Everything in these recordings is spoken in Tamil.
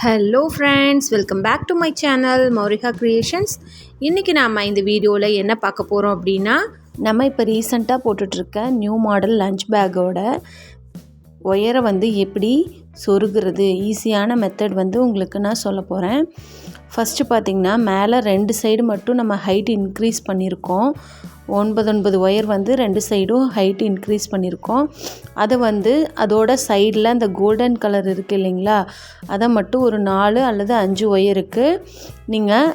Hello friends, welcome back to my channel Mourika creations. இன்றைக்கி நாம் இந்த வீடியோவில் என்ன பார்க்க போகிறோம் அப்படின்னா, நம்ம இப்போ ரீசெண்டாக போட்டுட்ருக்க நியூ மாடல் லஞ்ச் பேக்கோட ஒயரை வந்து எப்படி சொருகிறது ஈஸியான மெத்தட் வந்து உங்களுக்கு நான் சொல்ல போகிறேன். ஃபஸ்ட்டு பார்த்திங்கன்னா, மேலே 2 சைடு மட்டும் நம்ம ஹைட் இன்க்ரீஸ் பண்ணியிருக்கோம். 9 ஒயர் வந்து 2 சைடும் ஹைட் இன்க்ரீஸ் பண்ணியிருக்கோம். அதை வந்து அதோட சைடில் அந்த கோல்டன் கலர் இருக்குது இல்லைங்களா, அதை மட்டும் ஒரு 4 அல்லது 5 ஒயருக்கு நீங்கள்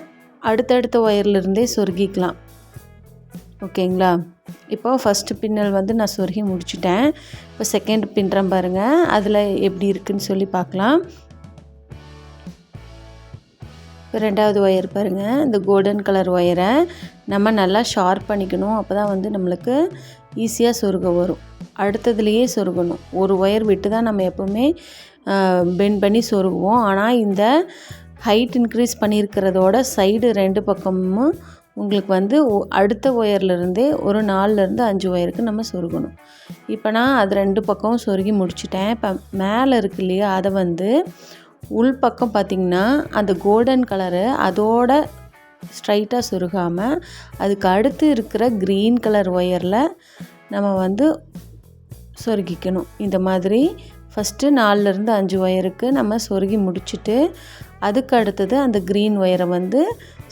அடுத்தடுத்த ஒயர்லேருந்தே சொருகிக்கலாம். ஓகேங்களா? இப்போ ஃபஸ்ட்டு பின்னல் வந்து நான் சொருகி முடிச்சிட்டேன். இப்போ செகண்ட் பின்னுறேன் பாருங்கள், அதில் எப்படி இருக்குதுன்னு சொல்லி பார்க்கலாம். இப்போ 2வது ஒயர் பாருங்கள், இந்த கோல்டன் கலர் ஒயரை நம்ம நல்லா ஷார்ப் பண்ணிக்கணும். அப்போ தான் வந்து நம்மளுக்கு ஈஸியாக சொருக வரும். அடுத்ததுலேயே சொருகணும். ஒரு ஒயர் விட்டு தான் நம்ம எப்போவுமே பெண்ட் பண்ணி சொருகுவோம். ஆனால் இந்த ஹைட் இன்க்ரீஸ் பண்ணியிருக்கிறதோட சைடு 2 பக்கமும் உங்களுக்கு வந்து அடுத்த ஒயர்லேருந்தே ஒரு 4லேருந்து 5 ஒயருக்கு நம்ம சொருகணும். இப்போ நான் அது 2 பக்கமும் சொருகி முடிச்சிட்டேன். இப்போ மேலே இருக்கு இல்லையா, அதை வந்து உள் பக்கம் பார்த்திங்கன்னா அந்த கோல்டன் கலரு அதோட ஸ்ட்ரைட்டாக சொருகாமல் அதுக்கு அடுத்து இருக்கிற க்ரீன் கலர் ஒயரில் நம்ம வந்து சொருகிக்கணும். இந்த மாதிரி ஃபஸ்ட்டு 4லேருந்து 5 ஒயருக்கு நம்ம சொருகி முடிச்சுட்டு அதுக்கு அடுத்தது அந்த க்ரீன் ஒயரை வந்து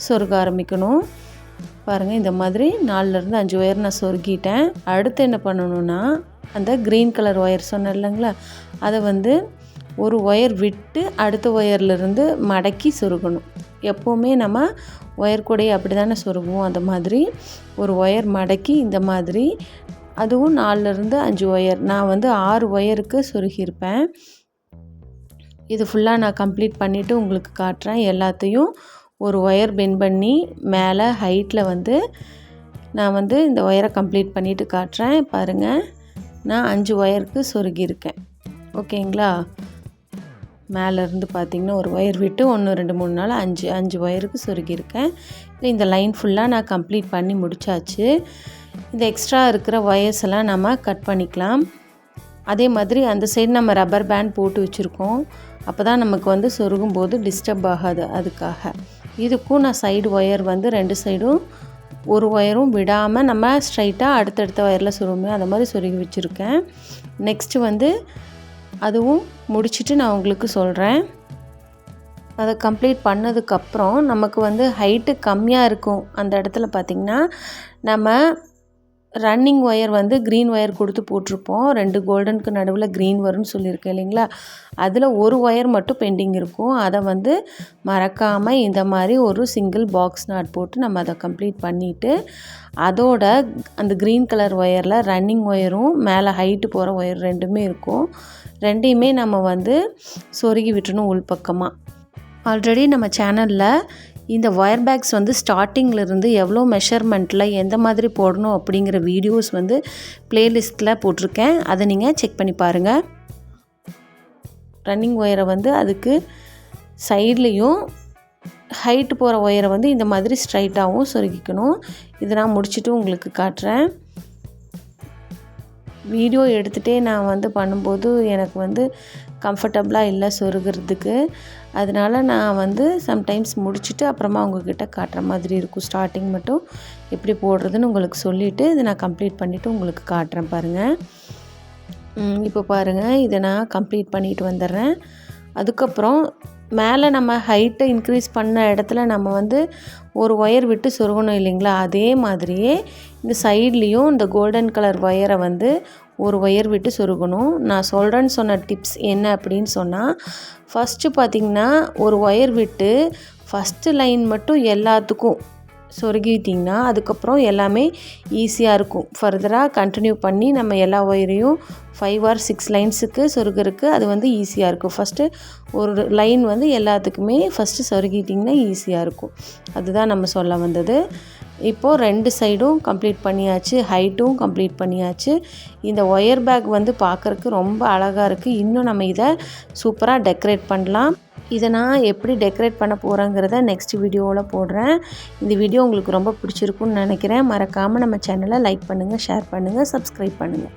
சொருக ஆரம்பிக்கணும். பாருங்கள், இந்த மாதிரி 4லேருந்து 5 ஒயர் நான் சொருகிட்டேன். அடுத்து என்ன பண்ணணுன்னா, அந்த க்ரீன் கலர் ஒயர் சொன்னேன் இல்லைங்களா, அதை வந்து ஒரு ஒயர் விட்டு அடுத்த ஒயர்லேருந்து மடக்கி சொருகணும். எப்போவுமே நம்ம ஒயர் கூடையை அப்படி தானே சொருகுவோம். அந்த மாதிரி ஒரு ஒயர் மடக்கி இந்த மாதிரி, அதுவும் 4லேருந்து 5 ஒயர், நான் வந்து 6 ஒயருக்கு சொருகியிருப்பேன். இது ஃபுல்லாக நான் கம்ப்ளீட் பண்ணிவிட்டு உங்களுக்கு காட்டுறேன். எல்லாத்தையும் ஒரு ஒயர் பெண்ட் பண்ணி மேலே ஹைட்டில் வந்து நான் வந்து இந்த ஒயரை கம்ப்ளீட் பண்ணிவிட்டு காட்டுறேன். பாருங்கள், நான் 5 ஒயருக்கு சொருகியிருக்கேன். ஓகேங்களா? மேலேருந்து பார்த்திங்கன்னா ஒரு ஒயர் விட்டு 1 2 3 4 5 ஒயருக்கு சொருகியிருக்கேன். இந்த லைன் ஃபுல்லாக நான் கம்ப்ளீட் பண்ணி முடித்தாச்சு. இந்த எக்ஸ்ட்ரா இருக்கிற ஒயர்ஸ் எல்லாம் நம்ம கட் பண்ணிக்கலாம். அதே மாதிரி அந்த சைடு நம்ம ரப்பர் பேண்ட் போட்டு வச்சுருக்கோம். அப்போ தான் நமக்கு வந்து சொருகும் போது டிஸ்டர்ப் ஆகாது. அதுக்காக இதுக்கும் நான் சைடு ஒயர் வந்து 2 சைடும் ஒரு ஒயரும் விடாமல் நம்ம ஸ்ட்ரைட்டாக அடுத்தடுத்த ஒயரில் சொருகுமே அந்த மாதிரி சொருகி வச்சுருக்கேன். நெக்ஸ்ட்டு வந்து அதுவும் முடிச்சுட்டு நான் உங்களுக்கு சொல்கிறேன். அதை கம்ப்ளீட் பண்ணதுக்கப்புறம் நமக்கு வந்து ஹைட்டு கம்மியாக இருக்கும் அந்த இடத்துல பார்த்திங்கன்னா, நம்ம ரன்னிங் ஒயர் வந்து க்ரீன் ஒயர் கொடுத்து போட்டிருப்போம். 2 கோல்டனுக்கு நடுவில் க்ரீன் வரும்னு சொல்லியிருக்கேன் இல்லைங்களா, அதில் ஒரு ஒயர் மட்டும் பெண்டிங் இருக்கும். அதை வந்து மறக்காமல் இந்த மாதிரி ஒரு சிங்கிள் பாக்ஸ் நாட் போட்டு நம்ம அதை கம்ப்ளீட் பண்ணிவிட்டு அதோட அந்த க்ரீன் கலர் ஒயரில் ரன்னிங் ஒயரும் மேலே ஹைட்டு போகிற ஒயர் 2மே இருக்கும். 2யுமே நம்ம வந்து சொருகி விட்டுணும் உள்பக்கமாக. ஆல்ரெடி நம்ம சேனலில் இந்த ஒயர் பேக்ஸ் வந்து ஸ்டார்டிங்கிலேருந்து எவ்வளோ மெஷர்மெண்ட்டில் எந்த மாதிரி போடணும் அப்படிங்கிற வீடியோஸ் வந்து ப்ளேலிஸ்ட்டில் போட்டிருக்கேன். அதை நீங்கள் செக் பண்ணி பாருங்கள். ரன்னிங் ஒயரை வந்து அதுக்கு சைட்லேயும் ஹைட்டு போகிற ஒயரை வந்து இந்த மாதிரி ஸ்ட்ரைட்டாகவும் சொருகிக்கணும். இதை நான் முடிச்சுட்டு உங்களுக்கு காட்டுறேன். வீடியோ எடுத்துகிட்டே நான் வந்து பண்ணும்போது எனக்கு வந்து கம்ஃபர்டபுளாக இல்லை சொருகிறதுக்கு. அதனால் நான் வந்து சம்டைம்ஸ் முடிச்சுட்டு அப்புறமா உங்கள்கிட்ட காட்டுற மாதிரி இருக்கும். ஸ்டார்டிங் மட்டும் எப்படி போடுறதுன்னு உங்களுக்கு சொல்லிவிட்டு இதை நான் கம்ப்ளீட் பண்ணிவிட்டு உங்களுக்கு காட்டுறேன் பாருங்கள். இப்போ பாருங்கள், இதை நான் கம்ப்ளீட் பண்ணிட்டு வந்துடுறேன். அதுக்கப்புறம் மேலே நம்ம ஹைட்டை இன்க்ரீஸ் பண்ண இடத்துல நம்ம வந்து ஒரு ஒயர் விட்டு சொருகணும் இல்லைங்களா, அதே மாதிரியே இந்த சைட்லேயும் இந்த கோல்டன் கலர் ஒயரை வந்து ஒரு ஒயர் விட்டு சொருகணும். நான் சொல்கிறேன்னு சொன்ன டிப்ஸ் என்ன அப்படின்னு சொன்னால், ஃபஸ்ட்டு பார்த்திங்கன்னா ஒரு ஒயர் விட்டு ஃபஸ்ட்டு லைன் மட்டும் எல்லாத்துக்கும் சொருகிட்டிங்கன்னா அதுக்கப்புறம் எல்லாமே ஈஸியாக இருக்கும். ஃபர்தராக கண்டினியூ பண்ணி நம்ம எல்லா ஒயரையும் 5 or 6 லைன்ஸுக்கு சொருகிறதுக்கு அது வந்து ஈஸியாக இருக்கும். ஃபஸ்ட்டு ஒரு லைன் வந்து எல்லாத்துக்குமே ஃபஸ்ட்டு சொருகிட்டிங்கன்னா ஈஸியாக இருக்கும். அதுதான் நம்ம சொல்ல வந்தது. இப்போது 2 சைடும் கம்ப்ளீட் பண்ணியாச்சு, ஹைட்டும் கம்ப்ளீட் பண்ணியாச்சு. இந்த ஒயர் பேக் வந்து பார்க்குறக்கு ரொம்ப அழகாக இருக்குது. இன்னும் நம்ம இதை சூப்பராக டெக்கரேட் பண்ணலாம். இதை நான் எப்படி டெக்கரேட் பண்ண போகிறேங்கிறத நெக்ஸ்ட் வீடியோவில் போடுறேன். இந்த வீடியோ உங்களுக்கு ரொம்ப பிடிச்சிருக்குன்னு நினைக்கிறேன். மறக்காமல் நம்ம சேனலை லைக் பண்ணுங்கள், ஷேர் பண்ணுங்கள், சப்ஸ்கிரைப் பண்ணுங்கள்.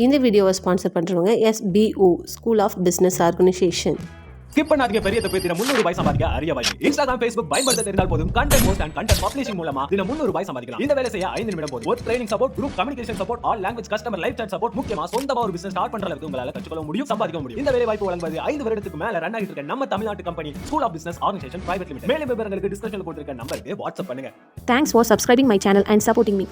இந்த வீடியோவை ஸ்பான்சர் பண்ணுறவங்க SBO school of business organisation. ஸ்கிப் பண்ணாதீங்க. பெரிய தப்பு. தினம் 300 ரூபாய் சம்பாதிக்க அரிய வாய்ப்பு. இன்ஸ்டாகிராம், Facebook பயன்படுத்த தெரிந்தால் போதும். Content post and content publishing மூலமா தினம் 300 ரூபாய் சம்பாதிக்கலாம். இந்த வேலை செய்ய 5 நிமிடம் போதும். ஒரு training support, group communication support, all language customer live chat support, முக்கியமா சொந்தமா ஒரு பிசினஸ் ஸ்டார்ட் பண்ற அளவுக்கு உங்களால கற்றுக்கொள்ள முடியும், சம்பாதிக்க முடியும். இந்த வேலை வாய்ப்பு வழங்குவது 5 வருடத்துக்கு மேல ரன் ஆகிட்டு இருக்க நம்ம தமிழ்நாட்டு company school of business organisation private limited. மேலும் விவரங்களுக்கு டிஸ்கிரிப்ஷன்ல கொடுத்திருக்க நம்பருக்கு வாட்ஸ்அப் பண்ணுங்க. Thanks for subscribing my channel and supporting me.